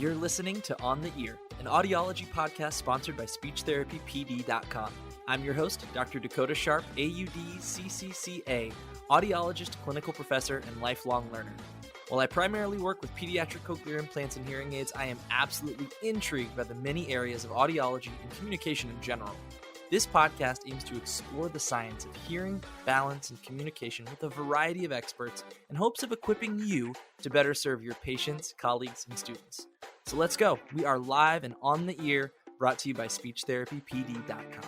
You're listening to On the Ear, an audiology podcast sponsored by SpeechTherapyPD.com. I'm your host, Dr. Dakota Sharp, AUD, CCCA, audiologist, clinical professor, and lifelong learner. While I primarily work with pediatric cochlear implants and hearing aids, I am absolutely intrigued by the many areas of audiology and communication in general. This podcast aims to explore the science of hearing, balance, and communication with a variety of experts in hopes of equipping you to better serve your patients, colleagues, and students. So let's go. We are live and on the ear, brought to you by SpeechTherapyPD.com.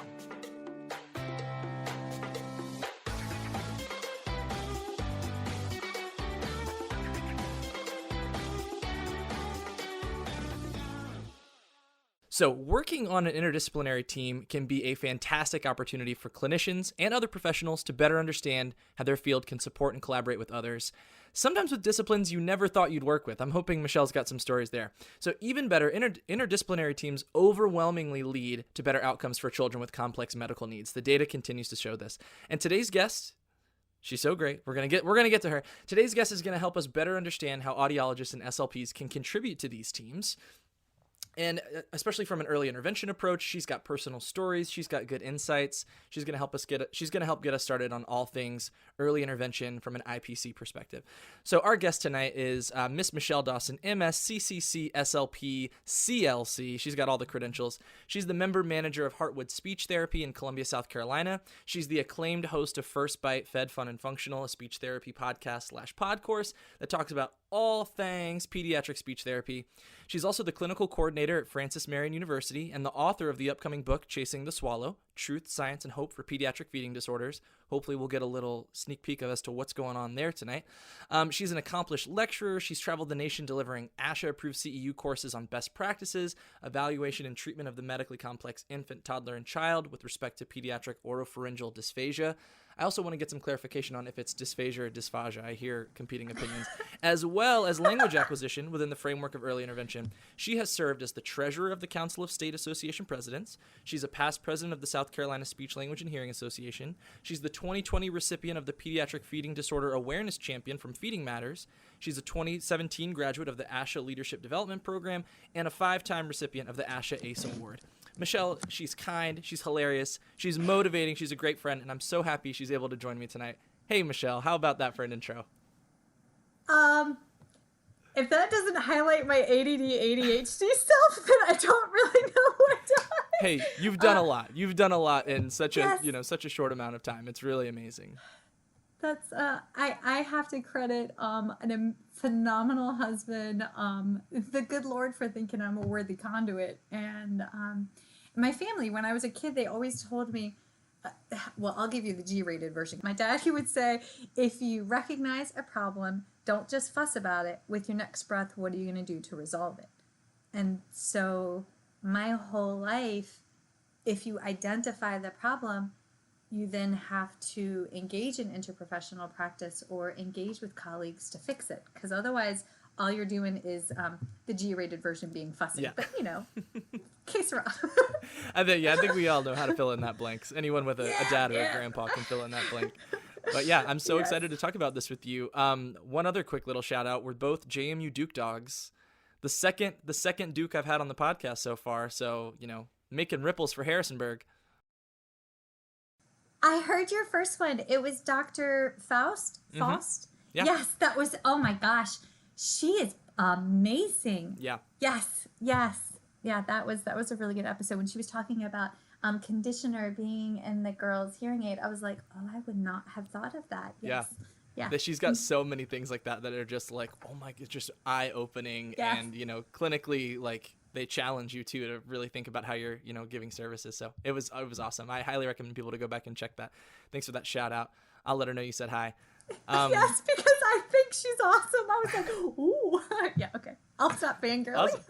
So working on an interdisciplinary team can be a fantastic opportunity for clinicians and other professionals to better understand how their field can support and collaborate with others, sometimes with disciplines you never thought you'd work with. I'm hoping Michelle's got some stories there. So even better, interdisciplinary teams overwhelmingly lead to better outcomes for children with complex medical needs. The data continues to show this. And today's guest, she's so great. We're gonna get to her. Today's guest is gonna help us better understand how audiologists and SLPs can contribute to these teams. And especially from an early intervention approach, she's got personal stories. She's got good insights. She's going to help get us started on all things early intervention from an IPC perspective. So our guest tonight is Miss Michelle Dawson, MS, CCC, SLP, CLC. She's got all the credentials. She's the member manager of Heartwood Speech Therapy in Columbia, South Carolina. She's the acclaimed host of First Bite, Fed, Fun, and Functional, a speech therapy podcast/pod course that talks about all things pediatric speech therapy. She's also the clinical coordinator at Francis Marion University and the author of the upcoming book, Chasing the Swallow, Truth, Science, and Hope for Pediatric Feeding Disorders. Hopefully we'll get a little sneak peek as to what's going on there tonight. She's an accomplished lecturer. She's traveled the nation delivering ASHA-approved CEU courses on best practices, evaluation and treatment of the medically complex infant, toddler, and child with respect to pediatric oropharyngeal dysphagia. I also want to get some clarification on if it's dysphagia or dysphagia. I hear competing opinions, as well as language acquisition within the framework of early intervention. She has served as the treasurer of the Council of State Association Presidents. She's a past president of the South Carolina Speech, Language, and Hearing Association. She's the 2020 recipient of the Pediatric Feeding Disorder Awareness Champion from Feeding Matters. She's a 2017 graduate of the ASHA Leadership Development Program and a 5-time recipient of the ASHA ACE Award. Michelle, she's kind, she's hilarious, she's motivating, she's a great friend, and I'm so happy she's able to join me tonight. Hey, Michelle, how about that for an intro? If that doesn't highlight my ADD, ADHD self, then I don't really know what does. Hey, you've done a lot. You've done a lot in such a short amount of time. It's really amazing. That's I have to credit a phenomenal husband, the good Lord for thinking I'm a worthy conduit, and my family. When I was a kid, they always told me, well, I'll give you the G-rated version. My dad, he would say, if you recognize a problem, don't just fuss about it. With your next breath, what are you going to do to resolve it? And so my whole life, if you identify the problem, you then have to engage in interprofessional practice or engage with colleagues to fix it. Because otherwise, all you're doing is the G-rated version being fussy. Yeah. But, case Rob. I think we all know how to fill in that blanks. Anyone with a dad or a grandpa can fill in that blank. But yeah, I'm so excited to talk about this with you. One other quick little shout out. We're both JMU Duke dogs. The second Duke I've had on the podcast so far. So, making ripples for Harrisonburg. I heard your first one. It was Dr. Faust. Faust? Yeah. Yes, that was, oh my gosh. She is amazing. Yeah. Yes. Yeah, that was a really good episode. When she was talking about conditioner being in the girl's hearing aid, I was like, oh, I would not have thought of that. Yes. Yeah. That she's got so many things like that are just like, oh my, it's just eye-opening. Yes. And, clinically, like, they challenge you too to really think about how you're, giving services. So it was awesome. I highly recommend people to go back and check that. Thanks for that shout out. I'll let her know you said hi. Yes, because I think she's awesome. I was like, ooh, yeah, okay. I'll stop fangirling. Awesome.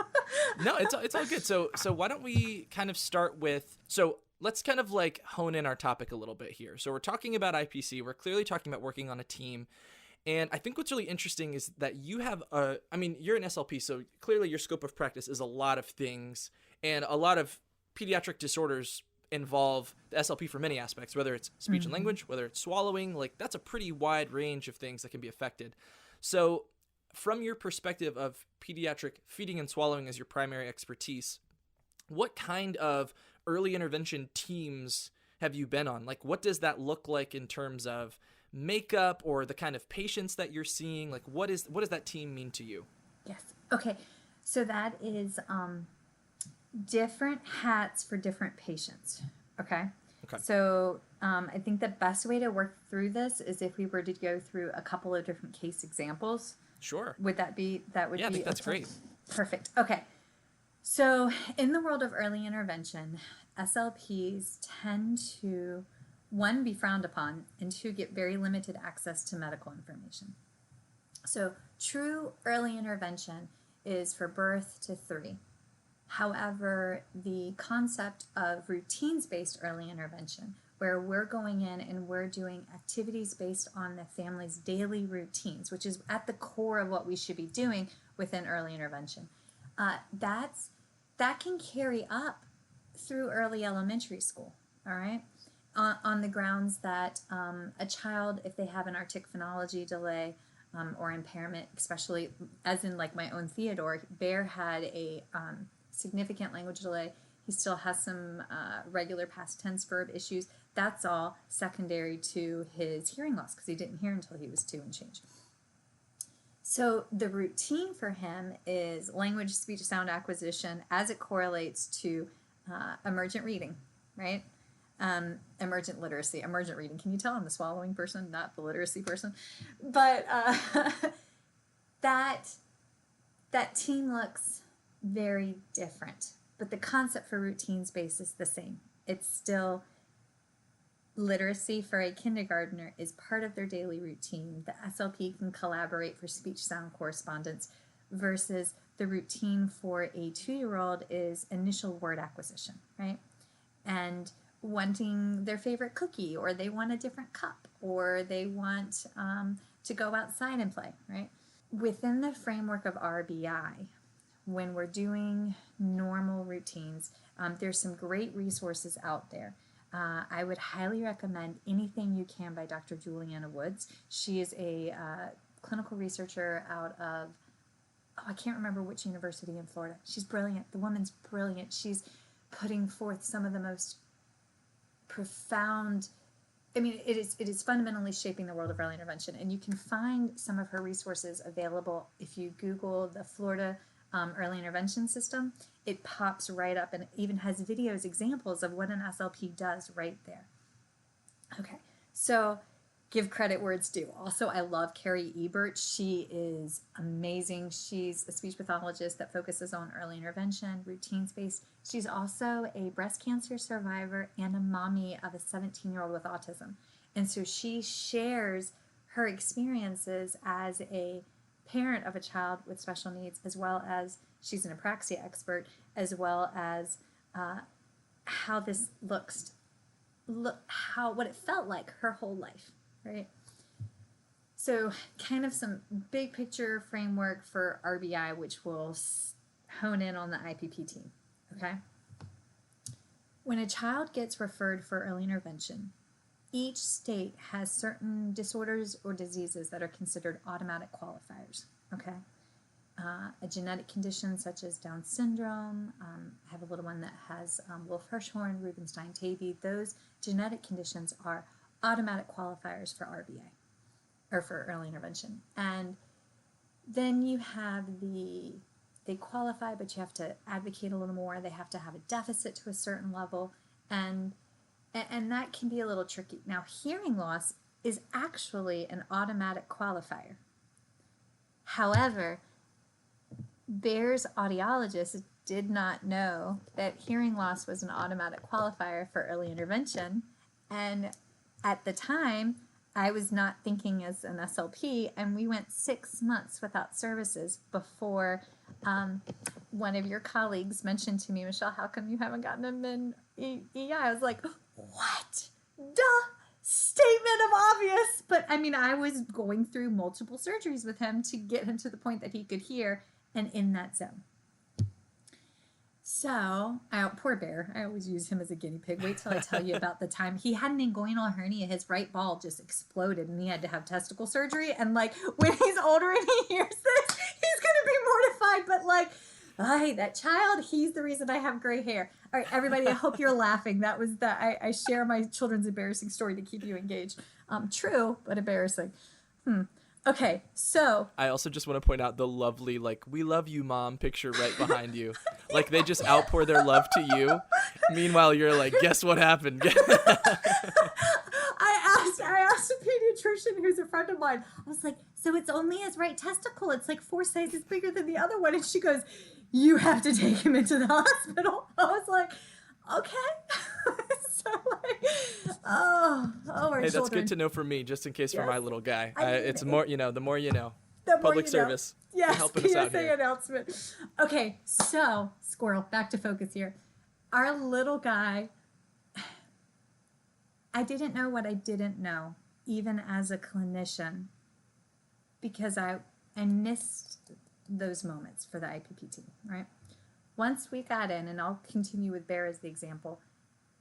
No, it's all good. So why don't we kind of start with, let's kind of like hone in our topic a little bit here. So we're talking about IPC. We're clearly talking about working on a team. And I think what's really interesting is that you have you're an SLP, so clearly your scope of practice is a lot of things, and a lot of pediatric disorders involve the SLP for many aspects, whether it's speech and language, whether it's swallowing, like that's a pretty wide range of things that can be affected. So From your perspective of pediatric feeding and swallowing as your primary expertise, what kind of early intervention teams have you been on? Like, what does that look like in terms of makeup or the kind of patients that you're seeing? Like, what does that team mean to you? Yes. Okay. So that is different hats for different patients. Okay. Okay. So I think the best way to work through this is if we were to go through a couple of different case examples. Sure. Would that be, Yeah, I think that's great. Perfect. Okay. So in the world of early intervention, SLPs tend to, one, be frowned upon, and two, get very limited access to medical information. So true early intervention is for birth to 3. However, the concept of routines-based early intervention, where we're going in and we're doing activities based on the family's daily routines, which is at the core of what we should be doing within early intervention, that can carry up through early elementary school, all right? On the grounds that a child, if they have an artic phonology delay or impairment, especially as in like my own Theodore, Bear had a significant language delay. He still has some regular past tense verb issues. That's all secondary to his hearing loss because he didn't hear until he was 2 and change. So the routine for him is language, speech, sound acquisition as it correlates to emergent reading, right? Emergent literacy, emergent reading. Can you tell I'm the swallowing person, not the literacy person? But that team looks very different. But the concept for routine space is the same. It's still literacy for a kindergartner is part of their daily routine. The SLP can collaborate for speech-sound correspondence versus the routine for a 2-year-old is initial word acquisition, right? And wanting their favorite cookie, or they want a different cup, or they want to go outside and play, right? Within the framework of RBI, when we're doing normal routines, there's some great resources out there. I would highly recommend Anything You Can by Dr. Juliana Woods. She is a clinical researcher out of, I can't remember which university in Florida. She's brilliant. The woman's brilliant. She's putting forth some of the most profound, I mean, it is fundamentally shaping the world of early intervention. And you can find some of her resources available if you Google the Florida early intervention system. It pops right up and even has videos, examples of what an SLP does right there. Okay, so give credit where it's due. Also, I love Carrie Ebert. She is amazing. She's a speech pathologist that focuses on early intervention, routine space. She's also a breast cancer survivor and a mommy of a 17-year-old with autism. And so she shares her experiences as a parent of a child with special needs, as well as she's an apraxia expert, as well as how this what it felt like her whole life, right? So kind of some big picture framework for RBI, which will hone in on the IPP team, okay? When a child gets referred for early intervention, each state has certain disorders or diseases that are considered automatic qualifiers, okay? A genetic condition such as Down syndrome, I have a little one that has Wolf-Hirschhorn, Rubenstein-Tavy. Those genetic conditions are automatic qualifiers for RBI, or for early intervention. And then you have they qualify, but you have to advocate a little more. They have to have a deficit to a certain level, and that can be a little tricky. Now, hearing loss is actually an automatic qualifier. However, Bear's audiologist did not know that hearing loss was an automatic qualifier for early intervention. And at the time, I was not thinking as an SLP, and we went 6 months without services before one of your colleagues mentioned to me, Michelle, how come you haven't gotten him in EI? I was like, what? Duh! Statement of obvious. But I mean, I was going through multiple surgeries with him to get him to the point that he could hear and in that zone. So, poor Bear. I always use him as a guinea pig. Wait till I tell you about the time he had an inguinal hernia. His right ball just exploded and he had to have testicle surgery. And like when he's older and he hears this, he's going to be mortified. But like, hey, that child, he's the reason I have gray hair. All right, everybody, I hope you're laughing. That was I share my children's embarrassing story to keep you engaged. True, but embarrassing. Okay, so I also just want to point out the lovely, like, "We love you, Mom" picture right behind you. Like, they just outpour their love to you. Meanwhile, you're like, guess what happened? I asked a pediatrician who's a friend of mine. I was like, so it's only his right testicle. It's like 4 sizes bigger than the other one. And she goes, you have to take him into the hospital. I was like, okay. So like, our Hey, that's children. good to know for me, just in case for Yes. my little guy. I mean, It's more, the more you know. The more Public you know. service. Yes, Helping us out PSA here. announcement. Okay, so squirrel, back to focus here. Our little guy, I didn't know what I didn't know, even as a clinician, because I missed those moments for the IPP team, right? Once we got in, and I'll continue with Bear as the example,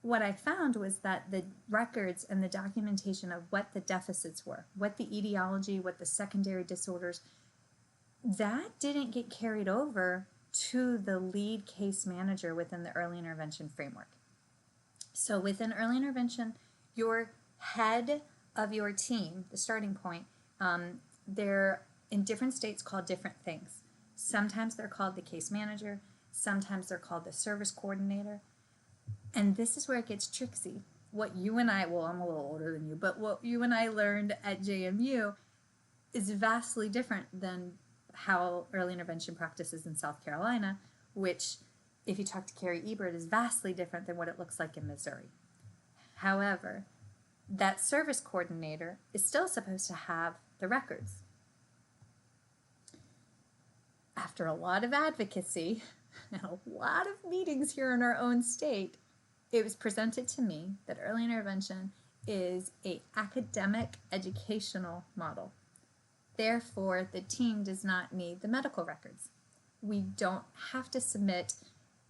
what I found was that the records and the documentation of what the deficits were, what the etiology, what the secondary disorders, that didn't get carried over to the lead case manager within the early intervention framework. So within early intervention, your head of your team, the starting point, they're in different states called different things. Sometimes they're called the case manager, sometimes they're called the service coordinator. And this is where it gets tricksy. What you and I, well, I'm a little older than you, but what you and I learned at JMU is vastly different than how early intervention practices in South Carolina, which, if you talk to Carrie Ebert, is vastly different than what it looks like in Missouri. However, that service coordinator is still supposed to have the records. After a lot of advocacy and a lot of meetings here in our own state, it was presented to me that early intervention is an academic educational model. Therefore, the team does not need the medical records. We don't have to submit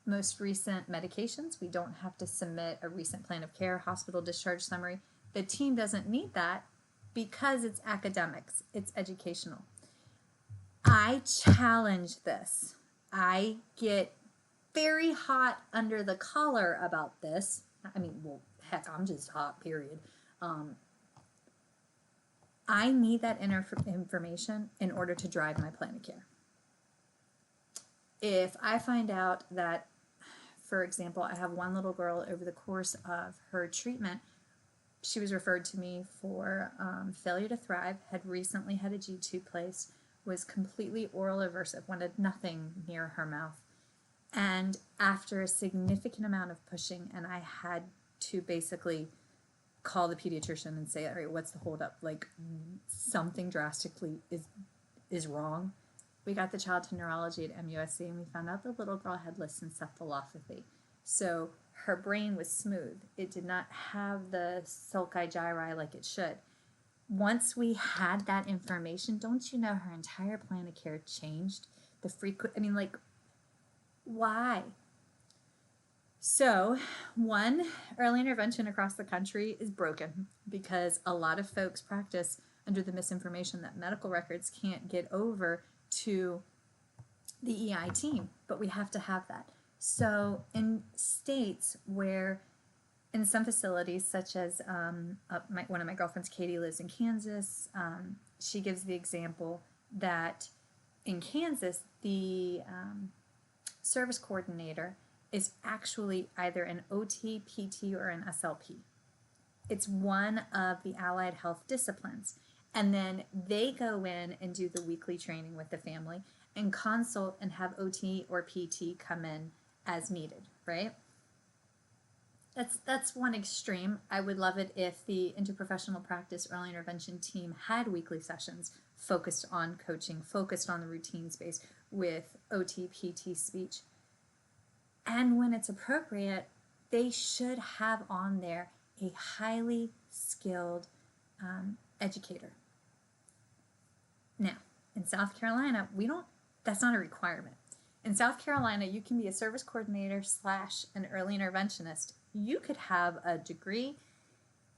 most recent medications. We don't have to submit a recent plan of care, hospital discharge summary. The team doesn't need that because it's academics, it's educational. I challenge this. I get very hot under the collar about this. I mean, well, heck, I'm just hot, period. I need that information in order to drive my plan of care. If I find out that, for example, I have one little girl over the course of her treatment, she was referred to me for failure to thrive, had recently had a G-tube placed, was completely oral aversive, wanted nothing near her mouth. And after a significant amount of pushing, and I had to basically call the pediatrician and say, all right, what's the holdup? Like, something drastically is wrong. We got the child to neurology at MUSC, and we found out the little girl had lissencephalopathy. So her brain was smooth. It did not have the sulci gyri like it should. Once we had that information, don't you know her entire plan of care changed? Why? So, one, early intervention across the country is broken because a lot of folks practice under the misinformation that medical records can't get over to the EI team, but we have to have that. So, in states where, in some facilities, such as one of my girlfriends, Katie, lives in Kansas, she gives the example that in Kansas, the service coordinator is actually either an OT, PT, or an SLP. It's one of the allied health disciplines. And then they go in and do the weekly training with the family and consult and have OT or PT come in as needed, right? That's one extreme. I would love it if the interprofessional practice early intervention team had weekly sessions focused on coaching, focused on the routine space with OT, PT, speech. And when it's appropriate, they should have on there a highly skilled educator. Now, in South Carolina, that's not a requirement. In South Carolina, you can be a service coordinator / an early interventionist. You could have a degree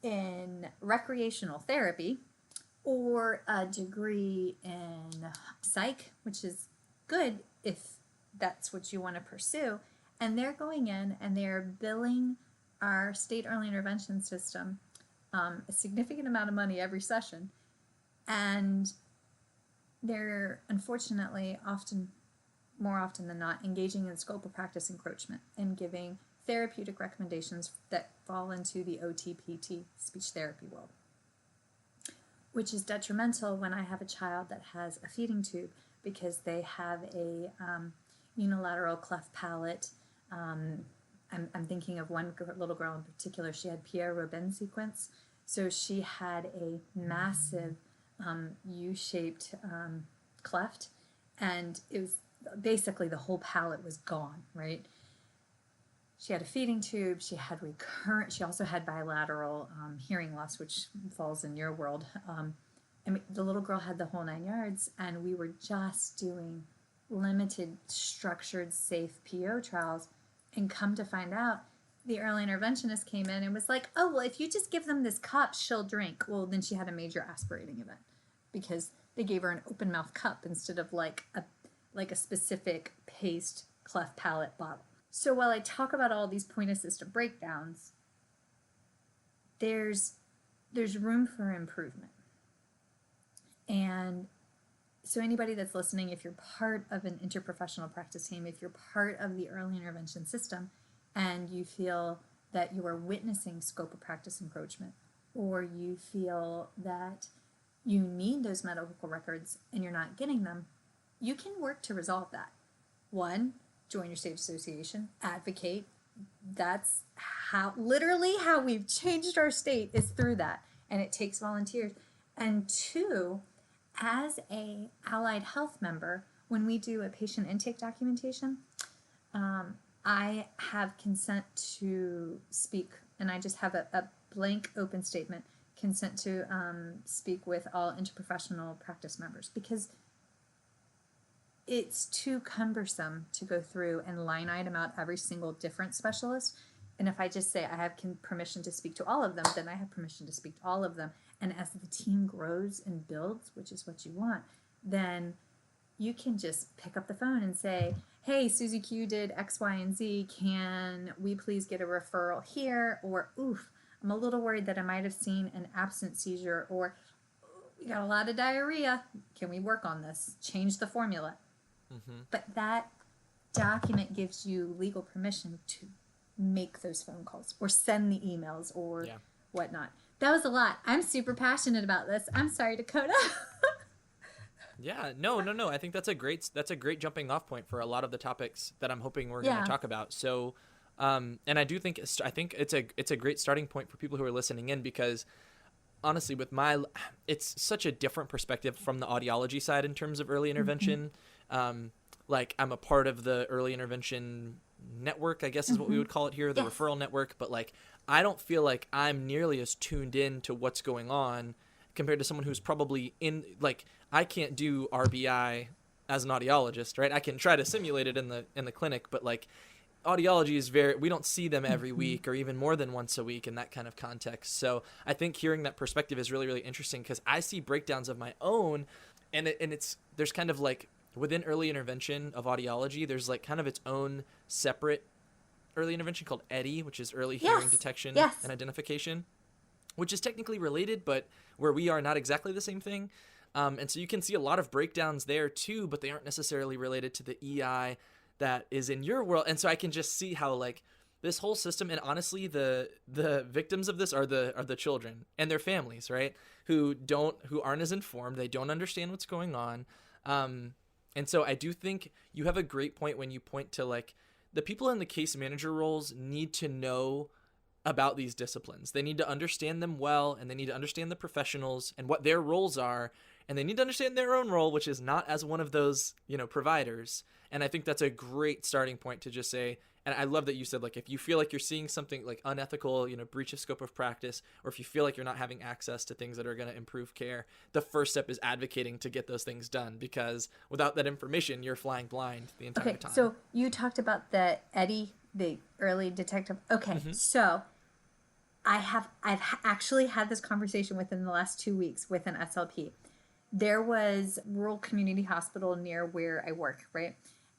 in recreational therapy or a degree in psych, which is good if that's what you want to pursue. And they're going in and they're billing our state early intervention system a significant amount of money every session. And they're unfortunately more often than not, engaging in scope of practice encroachment and giving therapeutic recommendations that fall into the OTPT, speech therapy world, which is detrimental when I have a child that has a feeding tube because they have a unilateral cleft palate. I'm thinking of one little girl in particular. She had Pierre-Robin sequence, so she had a massive U-shaped cleft, and it was basically the whole palate was gone, right? She had a feeding tube, she also had bilateral hearing loss, which falls in your world. The little girl had the whole 9 yards, and we were just doing limited, structured, safe PO trials, and come to find out, the early interventionist came in and was like, oh, well, if you just give them this cup, she'll drink. Well, then she had a major aspirating event because they gave her an open mouth cup instead of like a specific paste cleft palate bottle. So while I talk about all these point assisted breakdowns, there's room for improvement. And so anybody that's listening, if you're part of an interprofessional practice team, if you're part of the early intervention system, and you feel that you are witnessing scope of practice encroachment, or you feel that you need those medical records and you're not getting them, you can work to resolve that. One, join your state association, advocate. That's literally how we've changed our state is through that, and it takes volunteers. And two, as a allied health member, when we do a patient intake documentation, I have consent to speak, and I just have a blank open statement, consent to speak with all interprofessional practice members, because it's too cumbersome to go through and line item out every single different specialist. And if I just say I have permission to speak to all of them, then I have permission to speak to all of them. And as the team grows and builds, which is what you want, then you can just pick up the phone and say, hey, Susie Q did X, Y, and Z. Can we please get a referral here? Or, oof, I'm a little worried that I might have seen an absent seizure, or we got a lot of diarrhea. Can we work on this? Change the formula. Mm-hmm. But that document gives you legal permission to make those phone calls or send the emails or whatnot. That was a lot. I'm super passionate about this. I'm sorry, Dakota. Yeah, no. I think that's a great jumping off point for a lot of the topics that I'm hoping we're going to talk about. So, and I think it's a great starting point for people who are listening in, because honestly, it's such a different perspective from the audiology side in terms of early intervention. Like, I'm a part of the early intervention network, I guess is what we would call it here, the referral network. But like, I don't feel like I'm nearly as tuned in to what's going on compared to someone who's probably I can't do RBI as an audiologist, right? I can try to simulate it in the clinic, but like, audiology is we don't see them every week or even more than once a week in that kind of context. So I think hearing that perspective is really, really interesting, because I see breakdowns of my own, and there's kind of like, within early intervention of audiology, there's like kind of its own separate early intervention called EDI, which is early hearing detection and identification, which is technically related, but where we are not exactly the same thing. And so you can see a lot of breakdowns there too, but they aren't necessarily related to the EI that is in your world. And so I can just see how like this whole system, and honestly, the victims of this are the children and their families, right? Who aren't as informed. They don't understand what's going on. And so I do think you have a great point when you point to like, the people in the case manager roles need to know about these disciplines. They need to understand them well, and they need to understand the professionals and what their roles are, and they need to understand their own role, which is not as one of those, providers. And I think that's a great starting point to just say, And I love that you said, like, if you feel like you're seeing something like unethical, breach of scope of practice, or if you feel like you're not having access to things that are going to improve care, the first step is advocating to get those things done, because without that information, you're flying blind the entire time. So you talked about the Eddie, the early detective. Okay, so I've actually had this conversation within the last 2 weeks with an SLP. There was rural community hospital near where I work, right?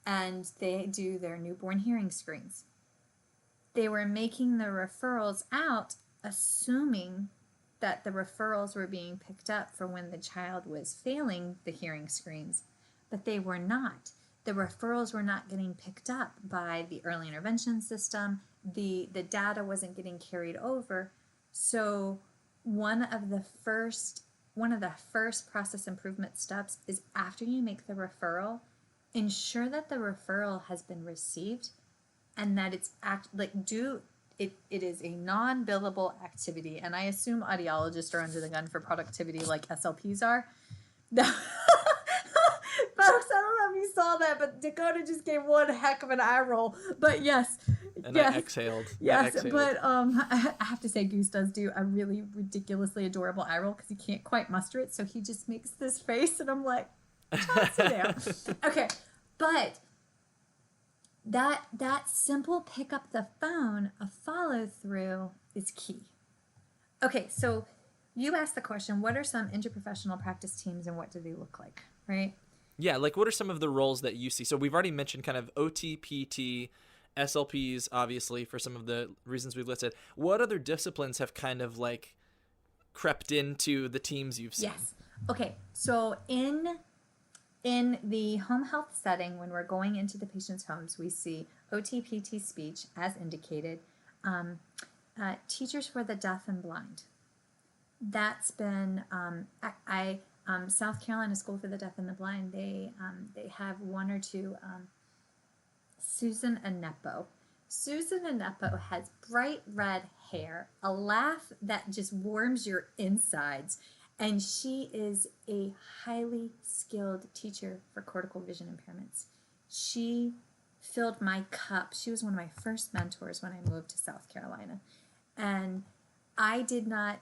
And they do their newborn hearing screens. They were making the referrals out, assuming that the referrals were being picked up for when the child was failing the hearing screens, but they were not. The referrals were not getting picked up by the early intervention system. The data wasn't getting carried over. So one of the first process improvement steps is, after you make the referral, ensure that the referral has been received and that it's it is a non-billable activity. And I assume audiologists are under the gun for productivity like SLPs are. Folks, I don't know if you saw that, but Dakota just gave one heck of an eye roll. But yes. And yes, I exhaled. Yes, but I have to say, Goose does do a really ridiculously adorable eye roll because he can't quite muster it. So he just makes this face, and I'm like, sit down. Okay, but that simple pick up the phone, a follow through is key. Okay, so you asked the question, what are some interprofessional practice teams and what do they look like, right? Yeah, like what are some of the roles that you see? So we've already mentioned kind of OT, PT, SLPs, obviously, for some of the reasons we've listed. What other disciplines have kind of like crept into the teams you've seen? Yes. Okay, so in the home health setting, when we're going into the patient's homes, we see OT, PT, speech, as indicated, teachers for the deaf and blind. That's been, South Carolina School for the Deaf and the Blind, they have one or two, Susan Anepo. Susan Anepo has bright red hair, a laugh that just warms your insides, and she is a highly skilled teacher for cortical vision impairments. She filled my cup. She was one of my first mentors when I moved to South Carolina. And I did not,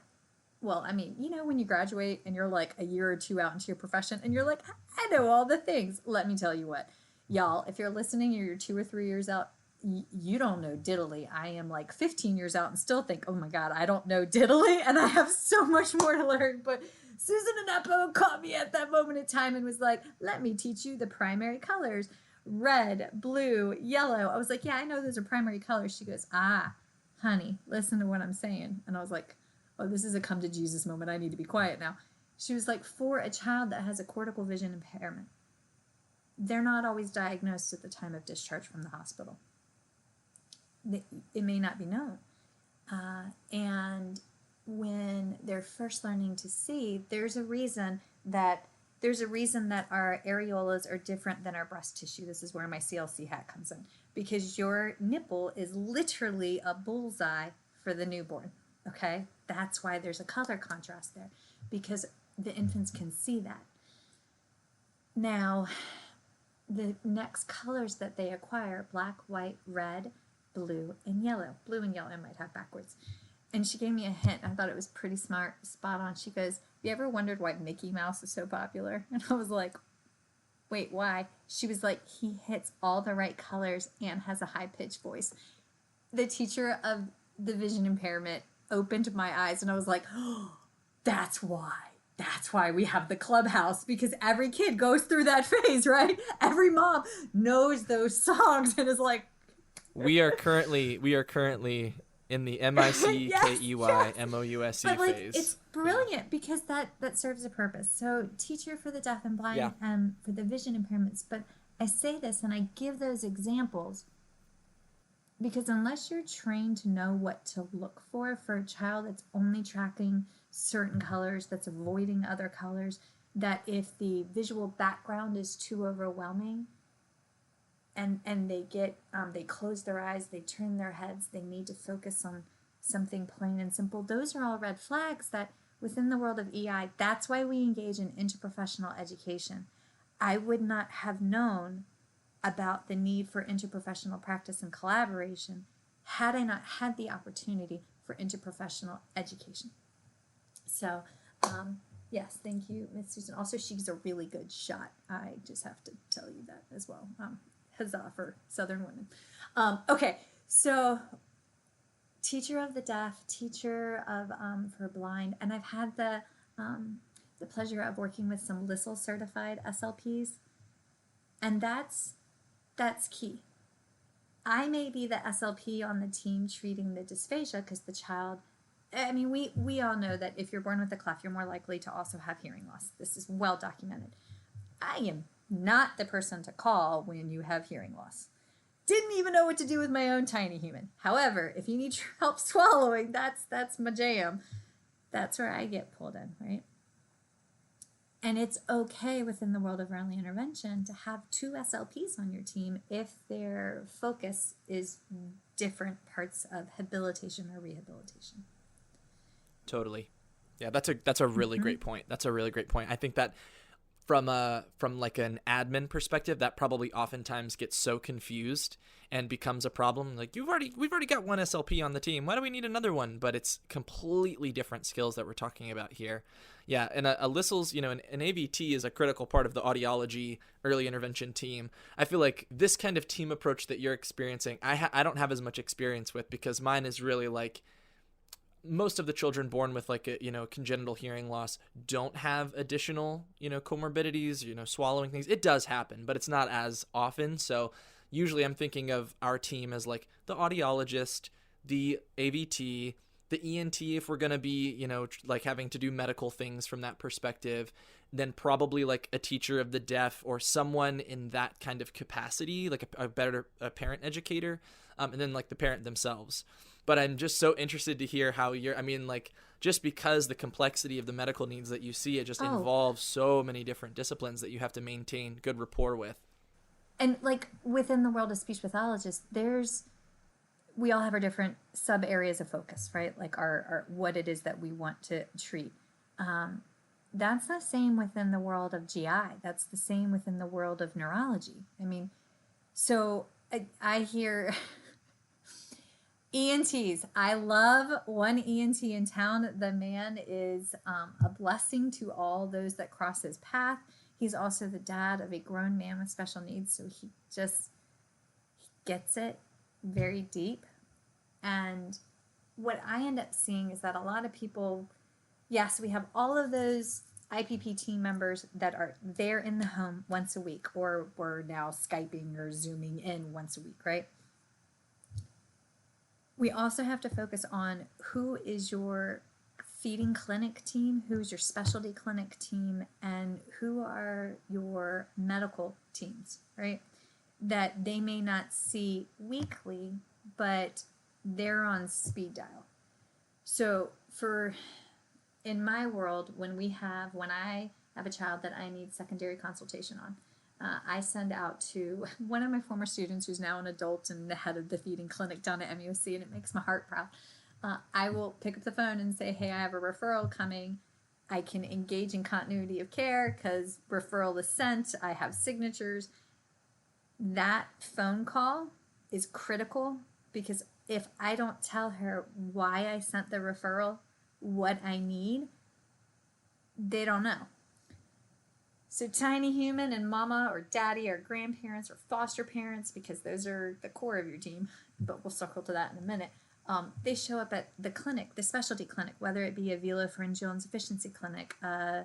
well, I mean, when you graduate and you're like a year or two out into your profession and you're like, I know all the things. Let me tell you what, y'all, if you're listening, you're 2 or 3 years out, you don't know diddly. I am like 15 years out and still think, oh my God, I don't know diddly, and I have so much more to learn. But Susan Anepo caught me at that moment in time and was like, let me teach you the primary colors, red, blue, yellow. I was like, yeah, I know those are primary colors. She goes, honey, listen to what I'm saying. And I was like, oh, this is a come to Jesus moment. I need to be quiet now. She was like, for a child that has a cortical vision impairment, they're not always diagnosed at the time of discharge from the hospital. It may not be known. And when they're first learning to see, there's a reason that our areolas are different than our breast tissue. This is where my CLC hat comes in, because your nipple is literally a bullseye for the newborn. Okay, that's why there's a color contrast there, because the infants can see that. Now, the next colors that they acquire, black, white, red, blue, and yellow. Blue and yellow I might have backwards. And she gave me a hint. I thought it was pretty smart, spot on. She goes, you ever wondered why Mickey Mouse is so popular? And I was like, wait, why? She was like, he hits all the right colors and has a high-pitched voice. The teacher of the vision impairment opened my eyes, and I was like, oh, that's why. That's why we have the clubhouse, because every kid goes through that phase, right? Every mom knows those songs and is like, we are currently in the MICKEYMOUSE but like, phase. it's brilliant because that serves a purpose. So teacher for the deaf and blind, and for the vision impairments. But I say this and I give those examples because unless you're trained to know what to look for a child that's only tracking certain colors, that's avoiding other colors, that if the visual background is too overwhelming, and they get they close their eyes, they turn their heads, they need to focus on something plain and simple. Those are all red flags that within the world of EI, that's why we engage in interprofessional education. I would not have known about the need for interprofessional practice and collaboration had I not had the opportunity for interprofessional education. So, yes, thank you, Miss Susan. Also, she's a really good shot. I just have to tell you that as well. Huzzah for Southern women. Okay, so teacher of the deaf, teacher of for blind, and I've had the pleasure of working with some LISL certified SLPs, and that's key. I may be the SLP on the team treating the dysphagia because the child, I mean, we all know that if you're born with a cleft, you're more likely to also have hearing loss. This is well documented. I am not the person to call when you have hearing loss. Didn't even know what to do with my own tiny human. However, if you need help swallowing, that's my jam. That's where I get pulled in, right? And it's okay within the world of early intervention to have 2 SLPs on your team if their focus is different parts of habilitation or rehabilitation. Totally. Yeah, that's a really great point. That's a really great point. I think that from like an admin perspective, that probably oftentimes gets so confused and becomes a problem. Like we've already got 1 SLP on the team. Why do we need another one? But it's completely different skills that we're talking about here. Yeah, and a LISL's, an AVT is a critical part of the audiology early intervention team. I feel like this kind of team approach that you're experiencing, I don't have as much experience with, because mine is really like most of the children born with like a congenital hearing loss don't have additional comorbidities, swallowing things. It does happen, but it's not as often. So usually I'm thinking of our team as like the audiologist, the AVT, the ENT if we're going to be like having to do medical things from that perspective, then probably like a teacher of the deaf or someone in that kind of capacity, like a parent educator, and then like the parent themselves. But I'm just so interested to hear how just because the complexity of the medical needs that you see, it just involves so many different disciplines that you have to maintain good rapport with. And like within the world of speech pathologists, we all have our different sub areas of focus, right? Like our what it is that we want to treat. That's the same within the world of GI. That's the same within the world of neurology. I mean, so I hear ENTs. I love one ENT in town. The man is a blessing to all those that cross his path. He's also the dad of a grown man with special needs, so he gets it very deep. And what I end up seeing is that a lot of people, yes, we have all of those IPP team members that are there in the home once a week, or we're now Skyping or Zooming in once a week, right? We also have to focus on who is your feeding clinic team, who's your specialty clinic team, and who are your medical teams, right? That they may not see weekly, but they're on speed dial. So in my world, when I have a child that I need secondary consultation on, I send out to one of my former students who's now an adult and the head of the feeding clinic down at MUSC, and it makes my heart proud. I will pick up the phone and say, hey, I have a referral coming. I can engage in continuity of care because referral is sent. I have signatures. That phone call is critical, because if I don't tell her why I sent the referral, what I need, they don't know. So tiny human and mama or daddy or grandparents or foster parents, because those are the core of your team, but we'll circle to that in a minute. They show up at the clinic, the specialty clinic, whether it be a velopharyngeal insufficiency clinic, a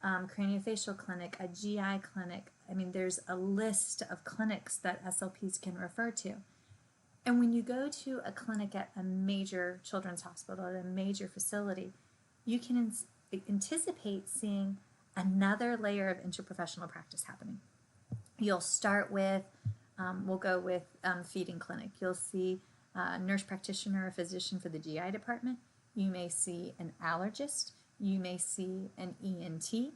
craniofacial clinic, a GI clinic. I mean, there's a list of clinics that SLPs can refer to. And when you go to a clinic at a major children's hospital, at a major facility, you can anticipate seeing another layer of interprofessional practice happening. You'll start with, we'll go with feeding clinic. You'll see a nurse practitioner, a physician for the GI department. You may see an allergist. You may see an ENT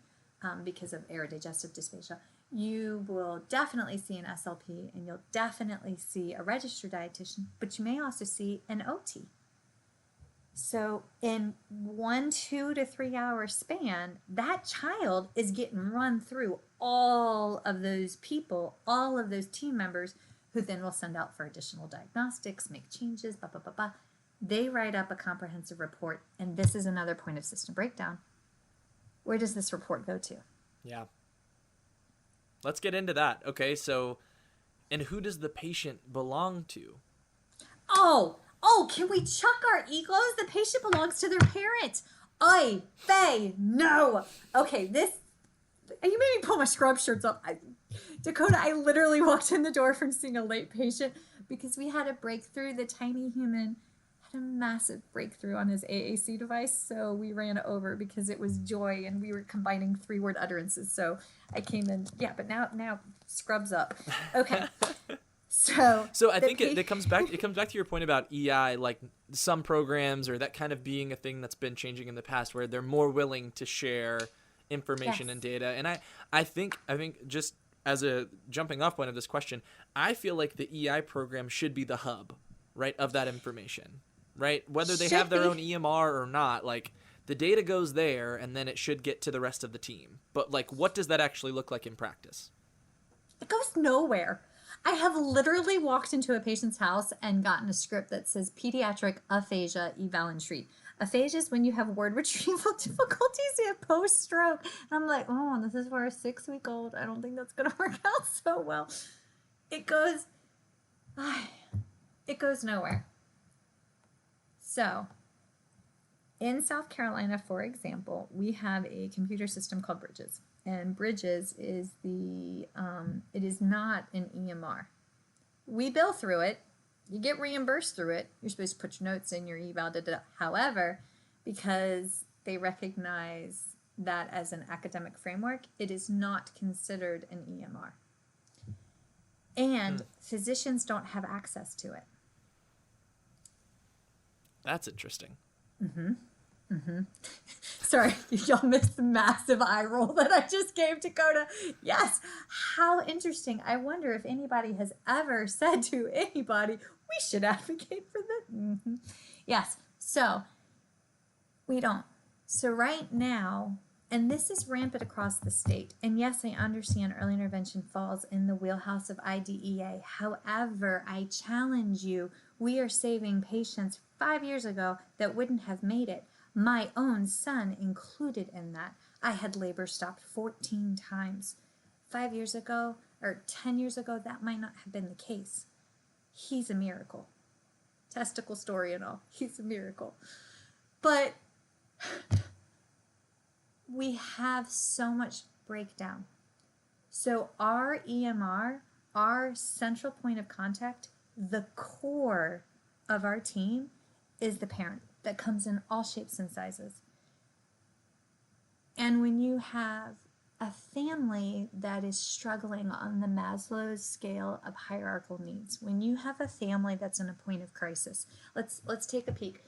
because of aerodigestive dysphagia. You will definitely see an SLP, and you'll definitely see a registered dietitian, but you may also see an OT. So in 1 2 to 3 hour span, that child is getting run through all of those people, all of those team members, who then will send out for additional diagnostics, make changes, blah, blah, blah, blah. They write up a comprehensive report, and this is another point of system breakdown. Where does this report go to? Yeah. Let's get into that. Okay, so, and who does the patient belong to? Oh, can we chuck our egos? The patient belongs to their parent. Oy vey, no. Okay, you made me pull my scrub shirts up. Dakota, I literally walked in the door from seeing a late patient because we had a breakthrough. The tiny human had a massive breakthrough on his AAC device, so we ran over because it was joy and we were combining 3-word utterances. So I came in, but now scrubs up. Okay. So I think it comes back to your point about EI, like some programs or that kind of being a thing that's been changing in the past where they're more willing to share information and data. And I think just as a jumping off point of this question, I feel like the EI program should be the hub, right, of that information, right? Whether they have their own EMR or not, like the data goes there and then it should get to the rest of the team. But like, what does that actually look like in practice? It goes nowhere. I have literally walked into a patient's house and gotten a script that says pediatric aphasia eval and treat. Aphasia is when you have word retrieval difficulties, you have post-stroke. And I'm like, oh, this is for a 6-week-old. I don't think that's going to work out so well. It goes nowhere. So in South Carolina, for example, we have a computer system called Bridges. And Bridges is it is not an EMR. We bill through it. You get reimbursed through it. You're supposed to put your notes in your eval. However, because they recognize that as an academic framework, it is not considered an EMR. And physicians don't have access to it. That's interesting. Sorry, y'all missed the massive eye roll that I just gave Dakota. Yes, how interesting. I wonder if anybody has ever said to anybody, we should advocate for this. Yes, so we don't. So right now, and this is rampant across the state, and yes, I understand early intervention falls in the wheelhouse of IDEA. However, I challenge you, we are saving patients 5 years ago that wouldn't have made it. My own son included in that. I had labor stopped 14 times. 5 years ago, or 10 years ago, that might not have been the case. He's a miracle. Testicle story and all. He's a miracle. But we have so much breakdown. So our EMR, our central point of contact, the core of our team is the parent that comes in all shapes and sizes. And when you have a family that is struggling on the Maslow's scale of hierarchical needs, when you have a family that's in a point of crisis, let's take a peek.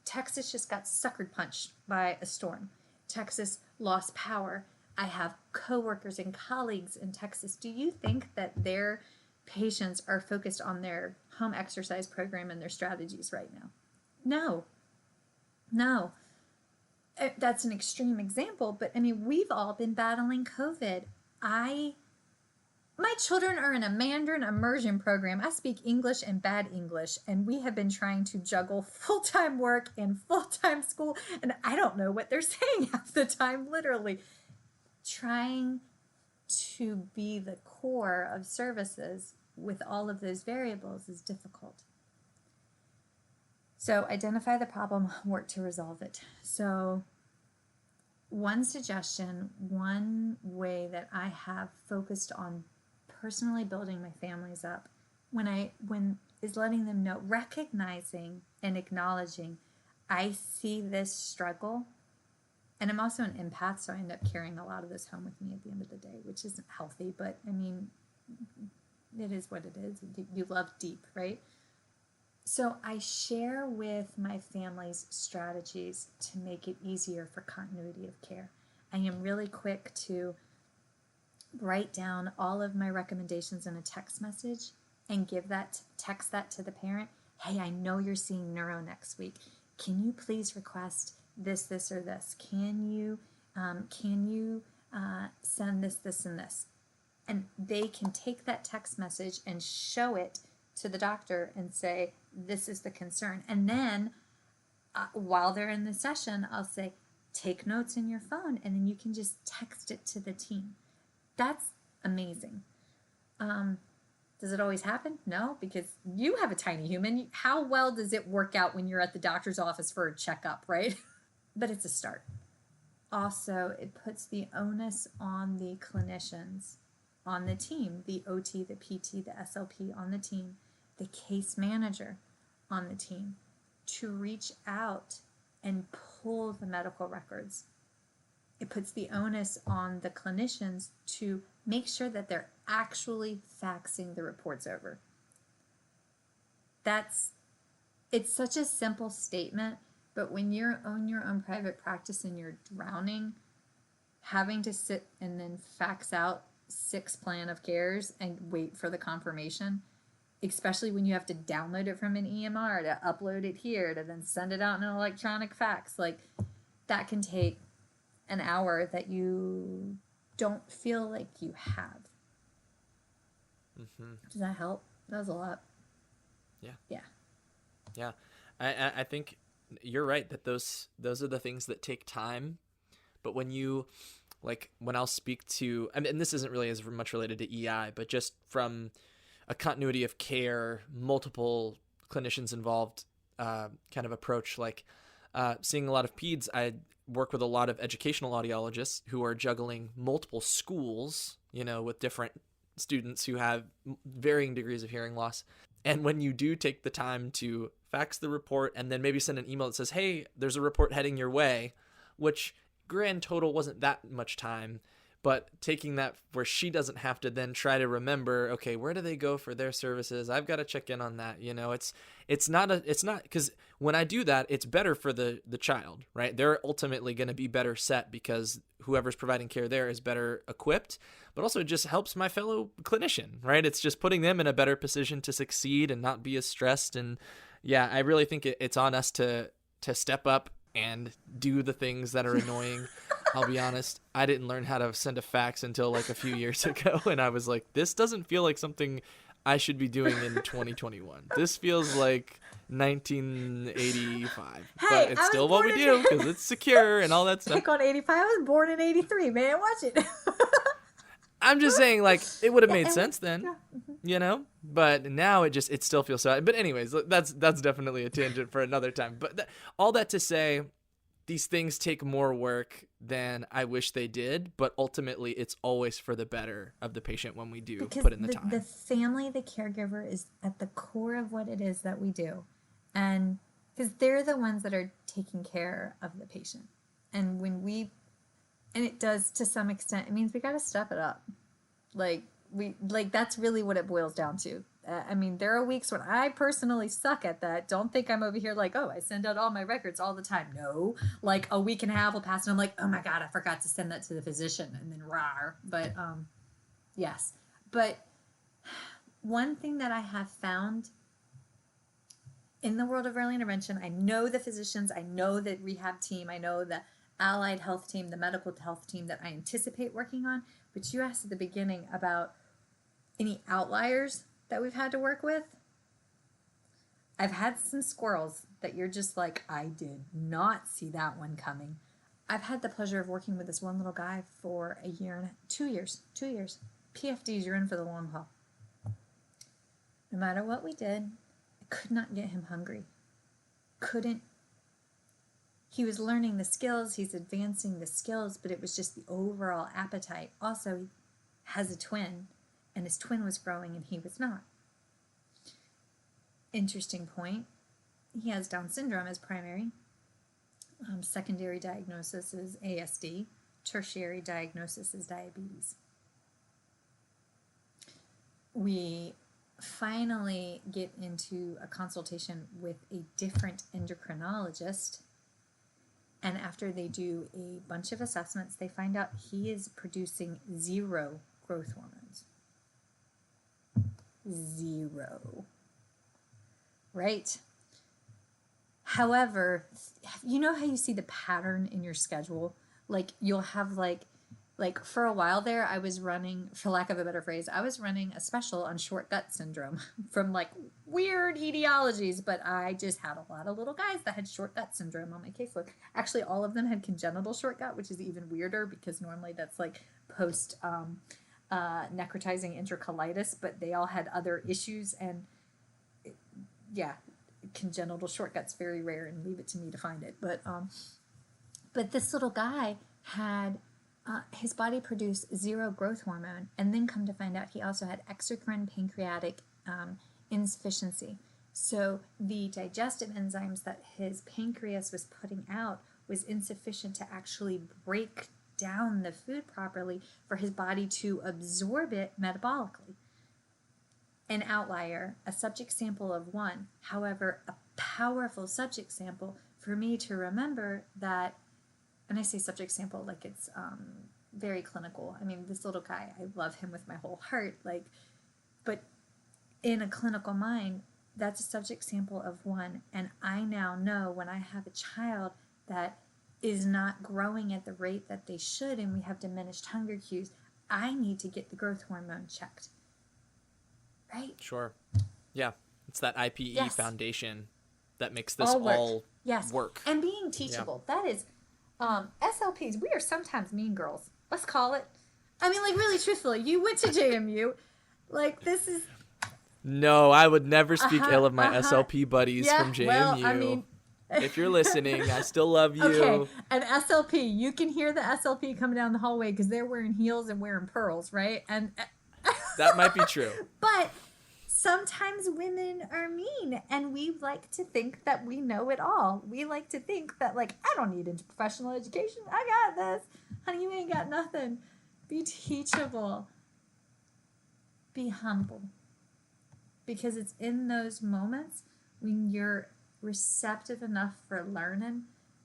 Texas just got sucker punched by a storm. Texas lost power. I have coworkers and colleagues in Texas. Do you think that their patients are focused on their home exercise program and their strategies right now? No. That's an extreme example, but I mean, we've all been battling COVID. My children are in a Mandarin immersion program. I speak English and bad English, and we have been trying to juggle full-time work and full-time school, and I don't know what they're saying half the time, literally. Trying to be the core of services with all of those variables is difficult. So identify the problem, work to resolve it. So one suggestion, one way that I have focused on personally building my families up is letting them know, recognizing and acknowledging, I see this struggle, and I'm also an empath, so I end up carrying a lot of this home with me at the end of the day, which isn't healthy, but I mean, it is what it is. You love deep, right? So I share with my family's strategies to make it easier for continuity of care. I am really quick to write down all of my recommendations in a text message and text that to the parent. Hey, I know you're seeing neuro next week. Can you please request this, or this? Can you send this, this, and this. And they can take that text message and show it to the doctor and say, this is the concern. And then while they're in the session, I'll say, take notes in your phone, and then you can just text it to the team. That's amazing. Does it always happen? No, because you have a tiny human. How well does it work out when you're at the doctor's office for a checkup, right? But it's a start. Also, it puts the onus on the clinicians on the team, the OT, the PT, the SLP on the team, the case manager on the team, to reach out and pull the medical records. It puts the onus on the clinicians to make sure that they're actually faxing the reports over. It's such a simple statement, but when you're on your own private practice and you're drowning, having to sit and then fax out 6 plan of cares and wait for the confirmation, especially when you have to download it from an EMR to upload it here to then send it out in an electronic fax, like that can take an hour that you don't feel like you have. Mm-hmm. Does that help? That was a lot. Yeah. I think you're right that those are the things that take time. But when I'll speak to, and this isn't really as much related to EI, but just from a continuity of care, multiple clinicians involved kind of approach, seeing a lot of peds, I work with a lot of educational audiologists who are juggling multiple schools, with different students who have varying degrees of hearing loss. And when you do take the time to fax the report and then maybe send an email that says, hey, there's a report heading your way, which grand total wasn't that much time, but taking that where she doesn't have to then try to remember, okay, where do they go for their services? I've got to check in on that. It's not because when I do that, it's better for the child, right? They're ultimately going to be better set because whoever's providing care there is better equipped, but also it just helps my fellow clinician, right? It's just putting them in a better position to succeed and not be as stressed. And yeah, I really think it's on us to step up and do the things that are annoying. I'll be honest, I didn't learn how to send a fax until a few years ago, and I was like, this doesn't feel like something I should be doing in 2021. This feels like 1985, but it's still what we do because it's secure and all that stuff. Pick on 85. I was born in 83, man. Watch it. I'm just saying, it would have made sense then, but now it still feels so. But anyways, that's definitely a tangent for another time. But all that to say, these things take more work than I wish they did, but ultimately it's always for the better of the patient when we do put in the time. The family, the caregiver, is at the core of what it is that we do. And because they're the ones that are taking care of the patient. And and it does to some extent, it means we got to step it up. That's really what it boils down to. There are weeks when I personally suck at that. Don't think I'm over here I send out all my records all the time. No, a week and a half will pass and I'm like, oh my God, I forgot to send that to the physician, and then rawr. But yes. But one thing that I have found in the world of early intervention, I know the physicians, I know the rehab team, I know the allied health team, the medical health team that I anticipate working on. But you asked at the beginning about any outliers that we've had to work with. I've had some squirrels that you're just like, I did not see that one coming. I've had the pleasure of working with this one little guy for 2 years. PFDs, you're in for the long haul. No matter what we did, I could not get him hungry. He was learning the skills, he's advancing the skills, but it was just the overall appetite. Also, he has a twin, and his twin was growing and he was not. Interesting point. He has Down syndrome as primary. Secondary diagnosis is ASD. Tertiary diagnosis is diabetes. We finally get into a consultation with a different endocrinologist. And after they do a bunch of assessments, they find out he is producing 0 growth hormones. 0. Right? However, you know how you see the pattern in your schedule? You'll have Like for a while there, I was running, for lack of a better phrase, I was running a special on short gut syndrome from like weird etiologies, but I just had a lot of little guys that had short gut syndrome on my caseload. Actually, all of them had congenital short gut, which is even weirder because normally that's like post necrotizing enterocolitis, but they all had other issues. And yeah, congenital short gut's very rare, and leave it to me to find it. But this little guy had his body produced zero growth hormone, and then come to find out he also had exocrine pancreatic insufficiency. So the digestive enzymes that his pancreas was putting out was insufficient to actually break down the food properly for his body to absorb it metabolically. An outlier, a subject sample of one, however, a powerful subject sample for me to remember that. And I say subject sample like it's very clinical. I mean, this little guy, I love him with my whole heart. Like, but in a clinical mind, that's a subject sample of one. And I now know when I have a child that is not growing at the rate that they should, and we have diminished hunger cues, I need to get the growth hormone checked. Right? Sure. Yeah. It's that IPE Yes. foundation that makes this All work. all Yes. work. And being teachable. Yeah. That is, SLPs, we are sometimes mean girls. Let's call it. I mean, like, really truthfully, you went to JMU. Like, this is... No, I would never speak ill of my SLP buddies from JMU. Well, I mean... If you're listening, I still love you. Okay, an SLP, you can hear the SLP coming down the hallway because they're wearing heels and wearing pearls, right? And that might be true. But sometimes women are mean, and we like to think that we know it all. We like to think that, like, I don't need interprofessional education. I got this. Honey, you ain't got nothing. Be teachable. Be humble. Because it's in those moments when you're receptive enough for learning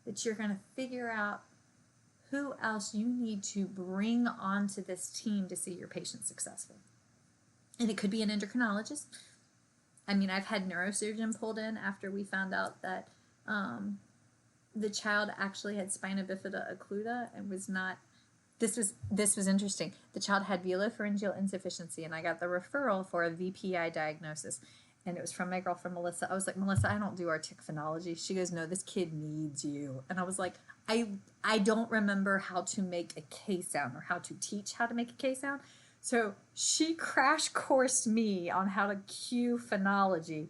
that you're going to figure out who else you need to bring onto this team to see your patient successful. And it could be an endocrinologist. I mean, I've had neurosurgeon pulled in after we found out that the child actually had spina bifida occlusa and was not. This was interesting. The child had velopharyngeal insufficiency, and I got the referral for a VPI diagnosis. And it was from my girlfriend, Melissa. I was like, Melissa, I don't do artic phonology. She goes, no, this kid needs you. And I was like, I don't remember how to make a K sound or how to teach how to make a K sound. So she crash coursed me on how to cue phonology.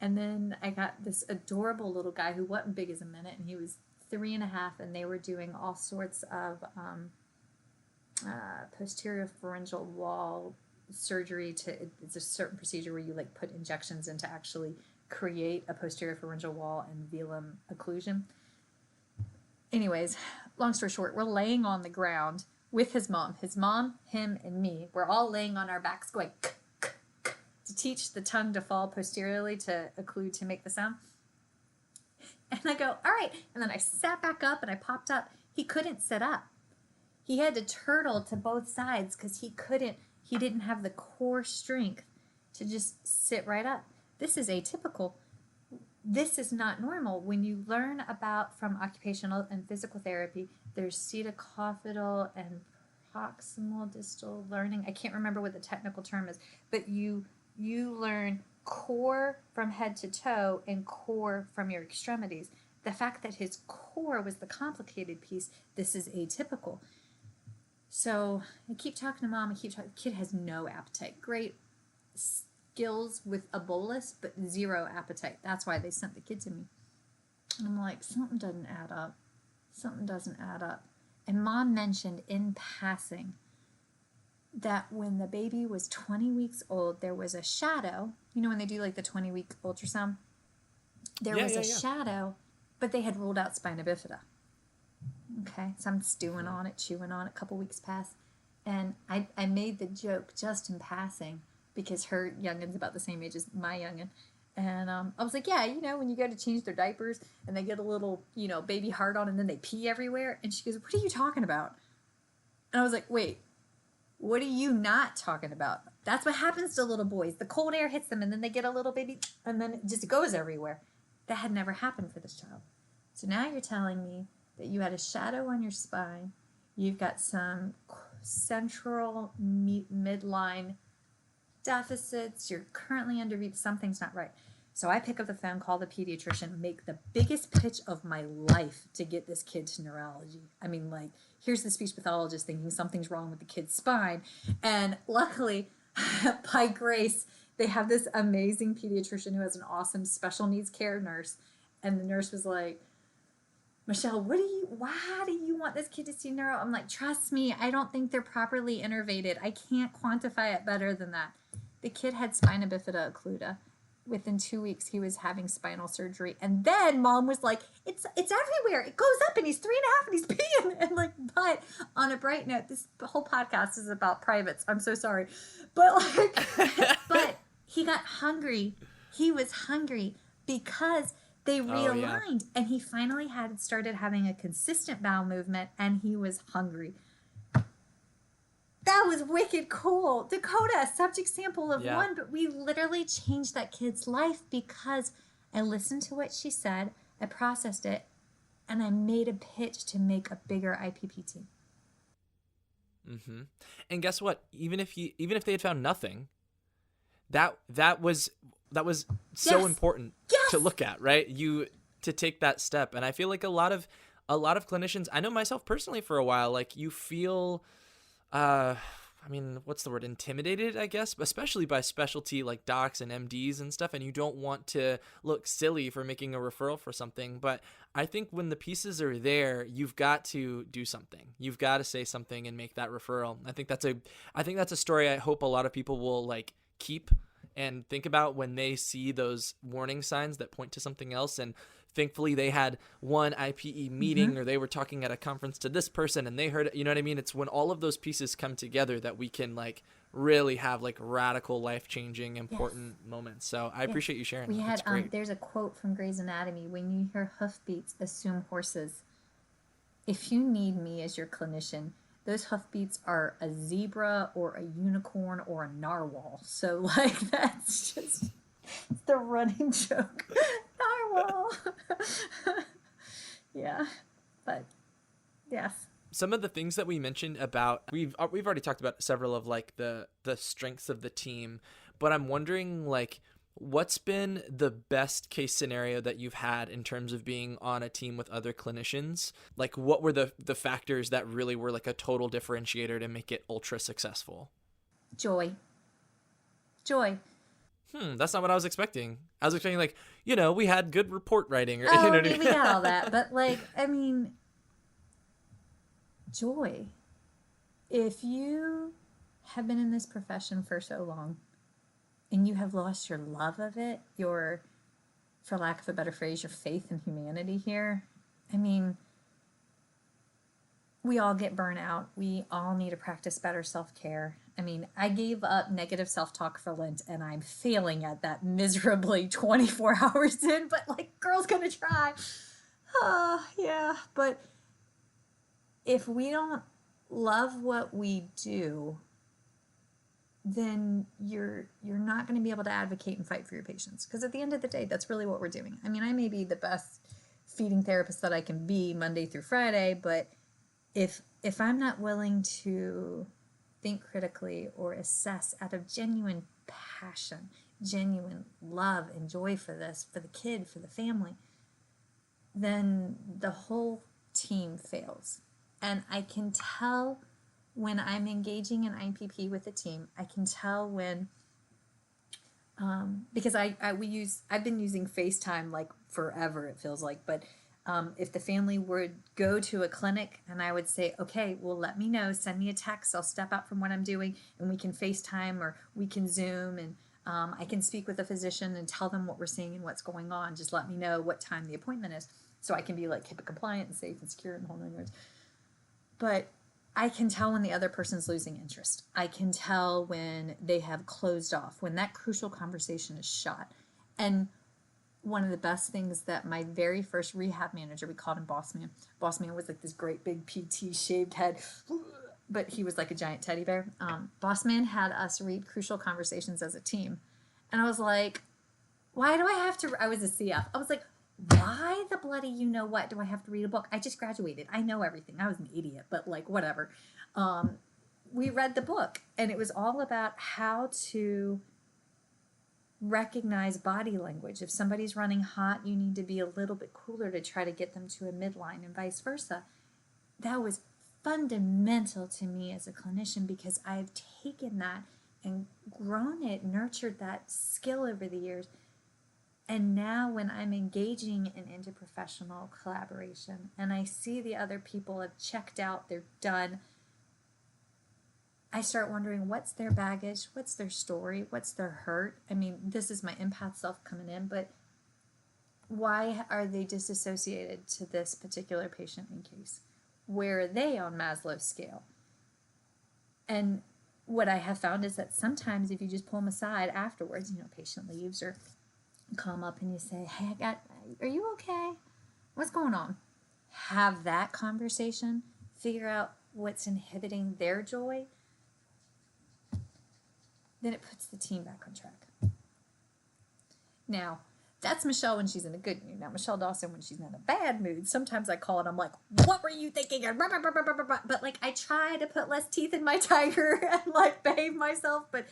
And then I got this adorable little guy who wasn't big as a minute, and he was 3.5, and they were doing all sorts of posterior pharyngeal wall surgery. It's a certain procedure where you like put injections in to actually create a posterior pharyngeal wall and velum occlusion. Anyways, long story short, we're laying on the ground with his mom, him, and me. We're all laying on our backs going to teach the tongue to fall posteriorly to occlude to make the sound. And I go, all right. And then I sat back up and I popped up. He couldn't sit up. He had to turtle to both sides because he didn't have the core strength to just sit right up. This is atypical. This is not normal. When you learn about from occupational and physical therapy, there's cetocophytal and proximal distal learning. I can't remember what the technical term is, but you learn core from head to toe and core from your extremities. The fact that his core was the complicated piece, this is atypical. So I keep talking to mom. The kid has no appetite. Great skills with a bolus, but zero appetite. That's why they sent the kid to me. And I'm like, something doesn't add up. Something doesn't add up. And mom mentioned in passing that when the baby was 20 weeks old, there was a shadow. You know when they do like the 20-week ultrasound? There was a shadow, but they had ruled out spina bifida. Okay, so I'm stewing on it, chewing on it. A couple weeks pass, and I made the joke just in passing because her youngin's about the same age as my youngin. And I was like, yeah, you know, when you go to change their diapers and they get a little, you know, baby heart on and then they pee everywhere. And she goes, what are you talking about? And I was like, wait, what are you not talking about? That's what happens to little boys. The cold air hits them and then they get a little baby and then it just goes everywhere. That had never happened for this child. So now you're telling me that you had a shadow on your spine, you've got some central midline deficits, you're currently underweight, something's not right. So I pick up the phone, call the pediatrician, make the biggest pitch of my life to get this kid to neurology. I mean, like, here's the speech pathologist thinking something's wrong with the kid's spine. And luckily, by grace, they have this amazing pediatrician who has an awesome special needs care nurse. And the nurse was like, Michelle, why do you want this kid to see neuro? I'm like, trust me, I don't think they're properly innervated. I can't quantify it better than that. The kid had spina bifida occlusa. Within 2 weeks, he was having spinal surgery. And then mom was like, it's everywhere. It goes up and he's 3.5 and he's peeing. And like, but on a bright note, this whole podcast is about privates. I'm so sorry. But like, but he got hungry. He was hungry because they realigned, and he finally started having a consistent bowel movement, and he was hungry. That was wicked cool. Dakota, subject sample of one, but we literally changed that kid's life because I listened to what she said, I processed it, and I made a pitch to make a bigger IPP team. Mm-hmm. And guess what? Even if they had found nothing, that was so important to look at, right? To take that step. And I feel like a lot of clinicians, I know myself personally for a while, like you feel, what's the word? Intimidated, I guess, especially by specialty like docs and MDs and stuff. And you don't want to look silly for making a referral for something. But I think when the pieces are there, you've got to do something. You've got to say something and make that referral. I think that's a story I hope a lot of people will like keep and think about when they see those warning signs that point to something else. And thankfully they had one IPE meeting, or they were talking at a conference to this person and they heard it. You know what I mean? It's when all of those pieces come together that we can like really have like radical, life-changing, important moments. So I appreciate you sharing. We had, there's a quote from Grey's Anatomy: when you hear hoofbeats, assume horses. If you need me as your clinician, those hoofbeats are a zebra or a unicorn or a narwhal. So like, that's just the running joke. Narwhal. Yeah, but yes. Some of the things that we mentioned about, we've already talked about several of like the strengths of the team, but I'm wondering like, what's been the best case scenario that you've had in terms of being on a team with other clinicians? Like what were the factors that really were like a total differentiator to make it ultra successful? Joy. That's not what I was expecting. I was expecting like, we had good report writing. Or, we got all that. But like, I mean, joy. If you have been in this profession for so long and you have lost your love of it, your, for lack of a better phrase, your faith in humanity here, I mean, we all get burnout. We all need to practice better self-care. I mean, I gave up negative self-talk for Lent, and I'm failing at that miserably 24 hours in, but like, girl's gonna try. Yeah, but if we don't love what we do, then you're not going to be able to advocate and fight for your patients. Because at the end of the day, that's really what we're doing. I mean, I may be the best feeding therapist that I can be Monday through Friday, but if I'm not willing to think critically or assess out of genuine passion, genuine love and joy for this, for the kid, for the family, then the whole team fails. And I can tell when I'm engaging in IPP with a team, I can tell when, because I've been using FaceTime like forever, it feels like, but if the family would go to a clinic and I would say, okay, well, let me know, send me a text, I'll step out from what I'm doing and we can FaceTime or we can Zoom, and I can speak with a physician and tell them what we're seeing and what's going on. Just let me know what time the appointment is so I can be like HIPAA compliant and safe and secure and whole nine yards. But I can tell when the other person's losing interest. I can tell when they have closed off, when that crucial conversation is shot. And one of the best things that my very first rehab manager, we called him Boss Man. Boss Man was like this great big PT shaved head, but he was like a giant teddy bear. Boss Man had us read crucial conversations as a team. And I was like, why do I have to, I was a CF. I was like, why the bloody you know what do I have to read a book? I just graduated. I know everything. I was an idiot, but like whatever. We read the book, and it was all about how to recognize body language. If somebody's running hot, you need to be a little bit cooler to try to get them to a midline, and vice versa. That was fundamental to me as a clinician, because I've taken that and grown it, nurtured that skill over the years. And now when I'm engaging in interprofessional collaboration and I see the other people have checked out, they're done, I start wondering, what's their baggage? What's their story? What's their hurt? I mean, this is my empath self coming in, but why are they disassociated to this particular patient in case? Where are they on Maslow's scale? And what I have found is that sometimes if you just pull them aside afterwards, patient leaves, or come up and you say, hey, are you okay? What's going on? Have that conversation, figure out what's inhibiting their joy. Then it puts the team back on track. Now, that's Michelle when she's in a good mood. Now, Michelle Dawson when she's in a bad mood, sometimes I call it, I'm like, what were you thinking? But like, I try to put less teeth in my tiger and like behave myself. But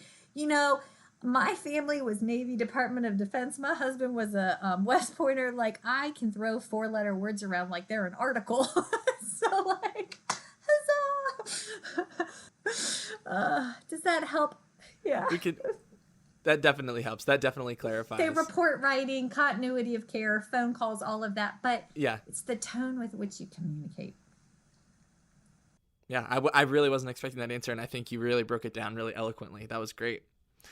my family was Navy Department of Defense. My husband was a West Pointer. Like, I can throw 4-letter words around like they're an article. So like, huzzah! Does that help? Yeah. That definitely helps. That definitely clarifies. They report writing, continuity of care, phone calls, all of that. But yeah, it's the tone with which you communicate. Yeah, I really wasn't expecting that answer, and I think you really broke it down really eloquently. That was great.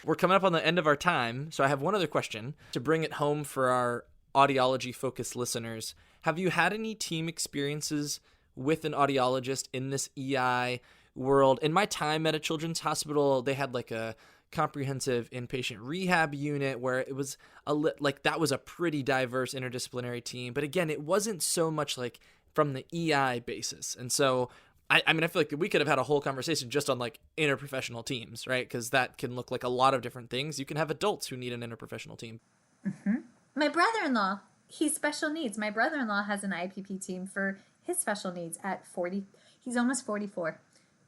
We're coming up on the end of our time, so I have one other question to bring it home for our audiology-focused listeners. Have you had any team experiences with an audiologist in this EI world? In my time at a children's hospital, they had like a comprehensive inpatient rehab unit where it was that was a pretty diverse interdisciplinary team. But again, it wasn't so much like from the EI basis. And so, I feel like we could have had a whole conversation just on like interprofessional teams, right? Because that can look like a lot of different things. You can have adults who need an interprofessional team. Mm-hmm. My brother-in-law, he's special needs. My brother-in-law has an IPP team for his special needs at 40. He's almost 44.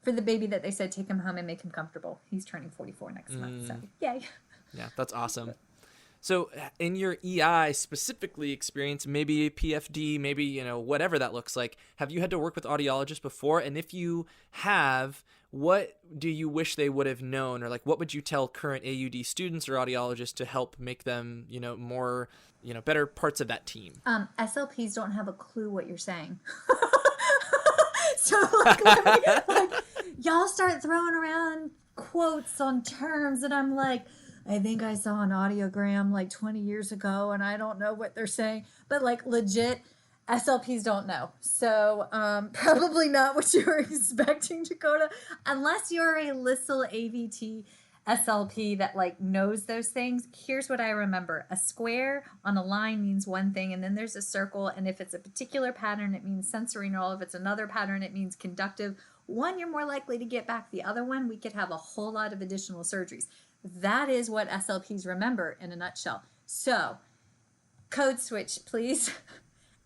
For the baby that they said, take him home and make him comfortable. He's turning 44 next month, so yay. Yeah, that's awesome. So in your EI specifically experience, maybe PFD, maybe, whatever that looks like, have you had to work with audiologists before? And if you have, what do you wish they would have known? Or like, what would you tell current AUD students or audiologists to help make them, more, better parts of that team? SLPs don't have a clue what you're saying. So y'all start throwing around quotes on terms and I'm like, I think I saw an audiogram like 20 years ago and I don't know what they're saying. But like legit, SLPs don't know. So probably not what you were expecting, Dakota, unless you're a LISL AVT SLP that like knows those things. Here's what I remember. A square on a line means one thing, and then there's a circle, and if it's a particular pattern, it means sensory neural. If it's another pattern, it means conductive. One, you're more likely to get back. The other one, we could have a whole lot of additional surgeries. That is what SLPs remember in a nutshell. So, code switch, please.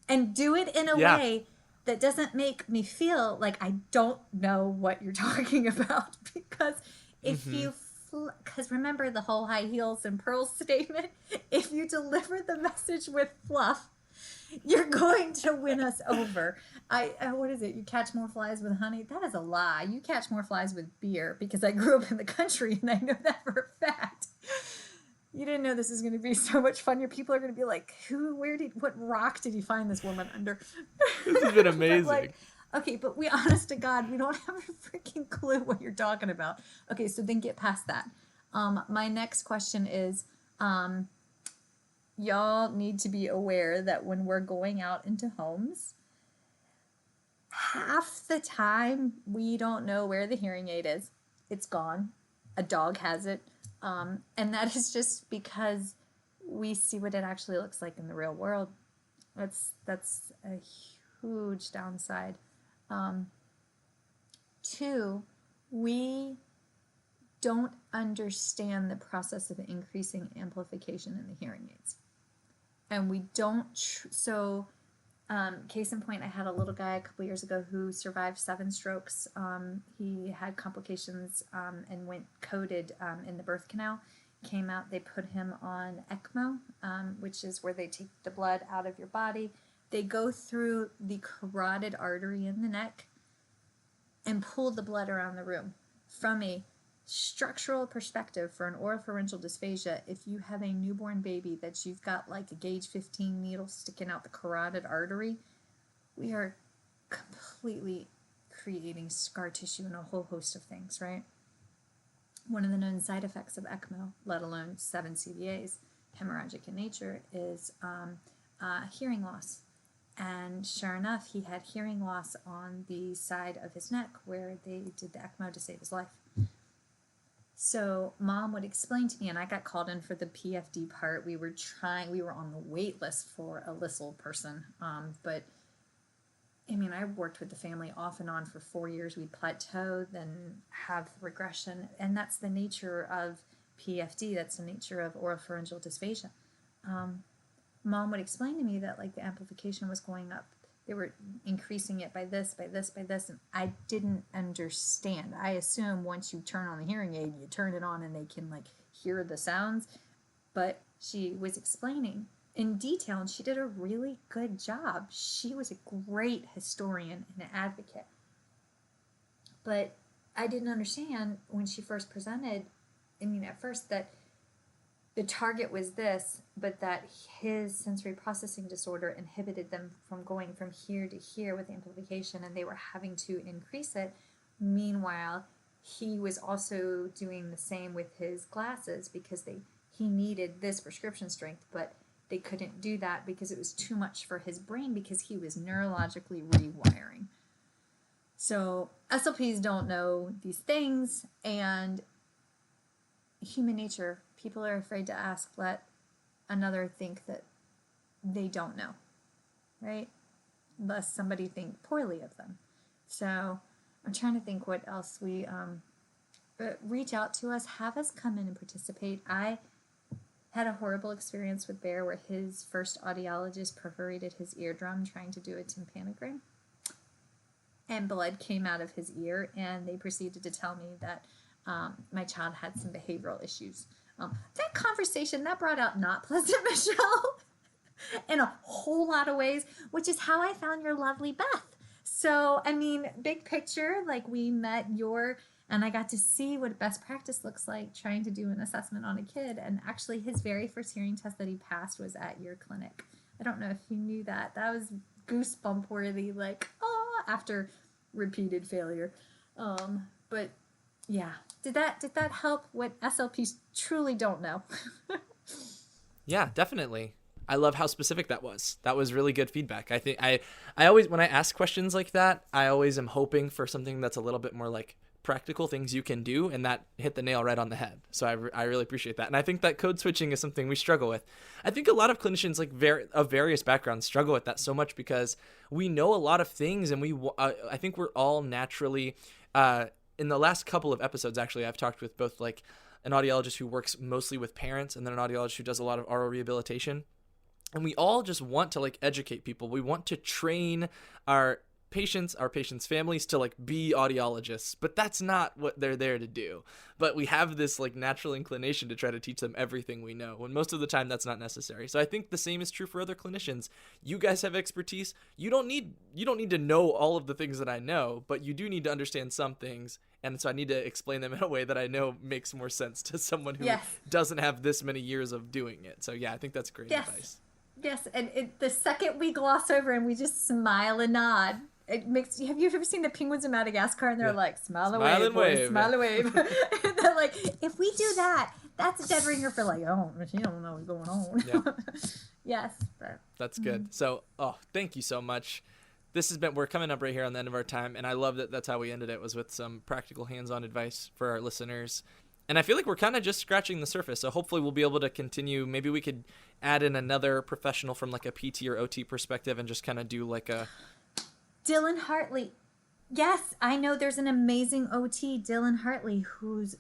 And do it in a way that doesn't make me feel like I don't know what you're talking about. Because if because remember the whole high heels and pearls statement, if you deliver the message with fluff, you're going to win us over. What is it? You catch more flies with honey? That is a lie. You catch more flies with beer, because I grew up in the country and I know that for a fact. You didn't know this is going to be so much fun. Your people are going to be like, what rock did you find this woman under? This has been amazing. Okay, but we, honest to God, we don't have a freaking clue what you're talking about. Okay, so then get past that. My next question is, y'all need to be aware that when we're going out into homes, half the time we don't know where the hearing aid is. It's gone. A dog has it. And that is just because we see what it actually looks like in the real world. That's a huge downside. 2, we don't understand the process of increasing amplification in the hearing aids. and we don't case in point, I had a little guy a couple years ago who survived 7 strokes. He had complications and went coded in the birth canal. Came out, they put him on ECMO, which is where they take the blood out of your body. They go through the carotid artery in the neck and pull the blood around the room. From a structural perspective, for an oropharyngeal dysphagia, if you have a newborn baby that you've got like a gauge 15 needle sticking out the carotid artery, we are completely creating scar tissue and a whole host of things, right? One of the known side effects of ECMO, let alone 7 CVAs, hemorrhagic in nature, is hearing loss. And sure enough, he had hearing loss on the side of his neck where they did the ECMO to save his life. So mom would explain to me, and I got called in for the PFD part. We were on the wait list for a LISL person. But I mean, I worked with the family off and on for 4 years. We'd plateau, then have regression. And that's the nature of PFD. That's the nature of oropharyngeal dysphagia. Mom would explain to me that like the amplification was going up. They were increasing it by this, and I didn't understand. I assume once you turn on the hearing aid, you turn it on and they can like hear the sounds. But she was explaining in detail, and she did a really good job. She was a great historian and an advocate. But I didn't understand when she first presented, I mean, at first that the target was this, but that his sensory processing disorder inhibited them from going from here to here with amplification, and they were having to increase it. Meanwhile, he was also doing the same with his glasses because he needed this prescription strength, but they couldn't do that because it was too much for his brain because he was neurologically rewiring. So SLPs don't know these things, and human nature, people are afraid to ask, let another think that they don't know, right? Lest somebody think poorly of them. So I'm trying to think what else we, reach out to us, have us come in and participate. I had a horrible experience with Bear where his first audiologist perforated his eardrum trying to do a tympanogram, and blood came out of his ear, and they proceeded to tell me that my child had some behavioral issues. That conversation, that brought out not pleasant Michelle in a whole lot of ways, which is how I found your lovely Beth. So, I mean, big picture, like we met and I got to see what best practice looks like trying to do an assessment on a kid. And actually his very first hearing test that he passed was at your clinic. I don't know if you knew that. That was goosebump worthy, like, after repeated failure. But yeah. Did that help what SLPs truly don't know? Yeah, definitely. I love how specific that was. That was really good feedback. I think I always, when I ask questions like that, I always am hoping for something that's a little bit more like practical things you can do, and that hit the nail right on the head. So I really appreciate that. And I think that code switching is something we struggle with. I think a lot of clinicians of various backgrounds struggle with that so much because we know a lot of things, and I think we're all naturally in the last couple of episodes, actually, I've talked with both like an audiologist who works mostly with parents and then an audiologist who does a lot of oral rehabilitation. And we all just want to like educate people. We want to train our patients' families to like be audiologists, but that's not what they're there to do. But we have this like natural inclination to try to teach them everything we know, when most of the time that's not necessary. So I think the same is true for other clinicians. You guys have expertise. You don't need to know all of the things that I know, but you do need to understand some things. And so I need to explain them in a way that I know makes more sense to someone who doesn't have this many years of doing it. So yeah, I think that's great advice. Yes, and the second we gloss over and we just smile and nod, it makes. Have you ever seen the penguins in Madagascar? And they're like, smile and wave, boys, smile and wave. And they're like, if we do that, that's a dead ringer for like, oh, she don't know what's going on. Yeah. Yes. But, that's good. So, thank you so much. We're coming up right here on the end of our time, and I love that that's how we ended it, was with some practical hands-on advice for our listeners. And I feel like we're kind of just scratching the surface, so hopefully we'll be able to continue. Maybe we could add in another professional from like a PT or OT perspective and just kind of do like a... Dylan Hartley. Yes, I know there's an amazing OT, Dylan Hartley, who's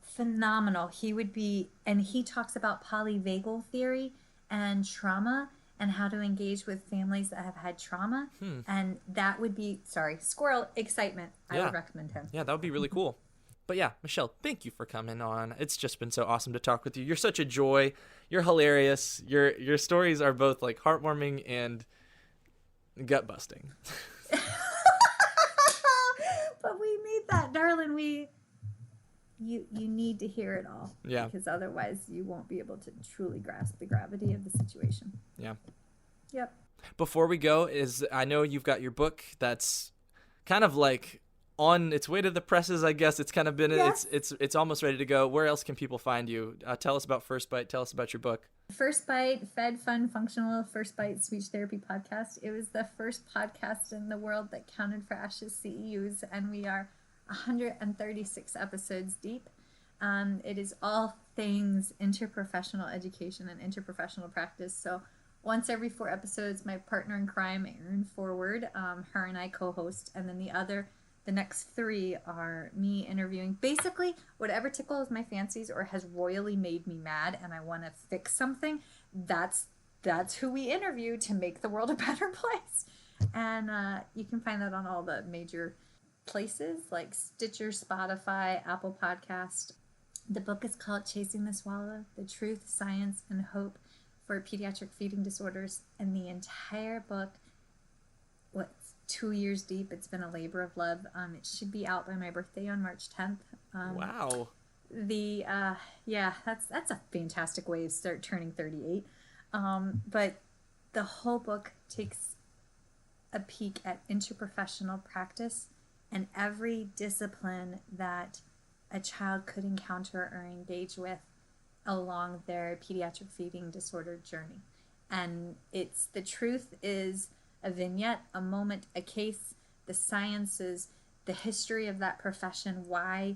phenomenal. He would be, and he talks about polyvagal theory and trauma, and how to engage with families that have had trauma. And that would be, squirrel excitement. I would recommend him. Yeah, that would be really cool. But yeah, Michelle, thank you for coming on. It's just been so awesome to talk with you. You're such a joy. You're hilarious. Your stories are both like heartwarming and gut busting. But we need that, darling. You need to hear it all. Yeah. Because otherwise you won't be able to truly grasp the gravity of the situation. Yeah. Yep. Before we go, I know you've got your book that's kind of like on its way to the presses, I guess. It's kind of been, it's almost ready to go. Where else can people find you? Tell us about First Bite. Tell us about your book. First Bite, Fed, Fun, Functional, First Bite Speech Therapy Podcast. It was the first podcast in the world that counted for ASH's CEUs, and we are 136 episodes deep. It is all things interprofessional education and interprofessional practice. So once every 4 episodes, my partner in crime, Erin Forward, her and I co-host, and then the next 3 are me interviewing basically whatever tickles my fancies or has royally made me mad and I want to fix something. That's who we interview to make the world a better place. And you can find that on all the major places like Stitcher, Spotify, Apple Podcast. The book is called Chasing the Swallow: The Truth, Science, and Hope for Pediatric Feeding Disorders. And the entire book, 2 years deep. It's been a labor of love. It should be out by my birthday on March 10th. Wow. That's a fantastic way to start turning 38. But the whole book takes a peek at interprofessional practice and every discipline that a child could encounter or engage with along their pediatric feeding disorder journey. And the truth is a vignette, a moment, a case, the sciences, the history of that profession, what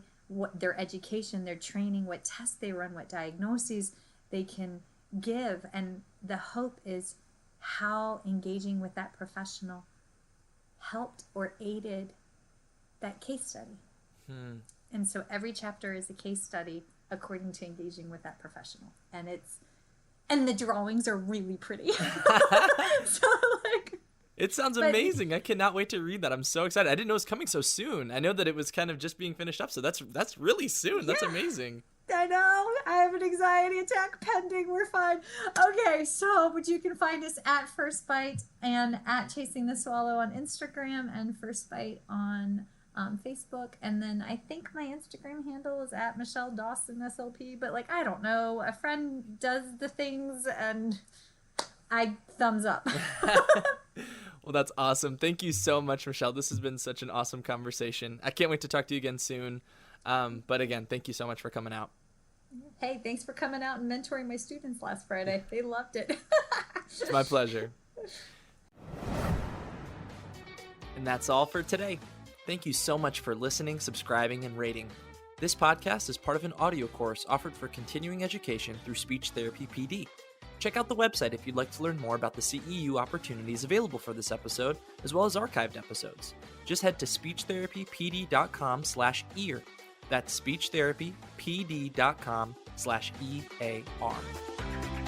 their education, their training, what tests they run, what diagnoses they can give. And the hope is how engaging with that professional helped or aided that case study. And so every chapter is a case study according to engaging with that professional. And the drawings are really pretty. It sounds amazing. I cannot wait to read that. I'm so excited. I didn't know it was coming so soon. I know that it was kind of just being finished up, so that's really soon. That's amazing. I know. I have an anxiety attack pending. We're fine. Okay, but you can find us at First Bite and at Chasing the Swallow on Instagram and First Bite on Facebook. And then I think my Instagram handle is at Michelle Dawson SLP, but I don't know. A friend does the things and I thumbs up. Well, that's awesome. Thank you so much, Michelle. This has been such an awesome conversation. I can't wait to talk to you again soon. But again, thank you so much for coming out. Hey, thanks for coming out and mentoring my students last Friday. They loved it. It's my pleasure. And that's all for today. Thank you so much for listening, subscribing, and rating. This podcast is part of an audio course offered for continuing education through Speech Therapy PD. Check out the website if you'd like to learn more about the CEU opportunities available for this episode, as well as archived episodes. Just head to speechtherapypd.com/ear. That's speechtherapypd.com/EAR.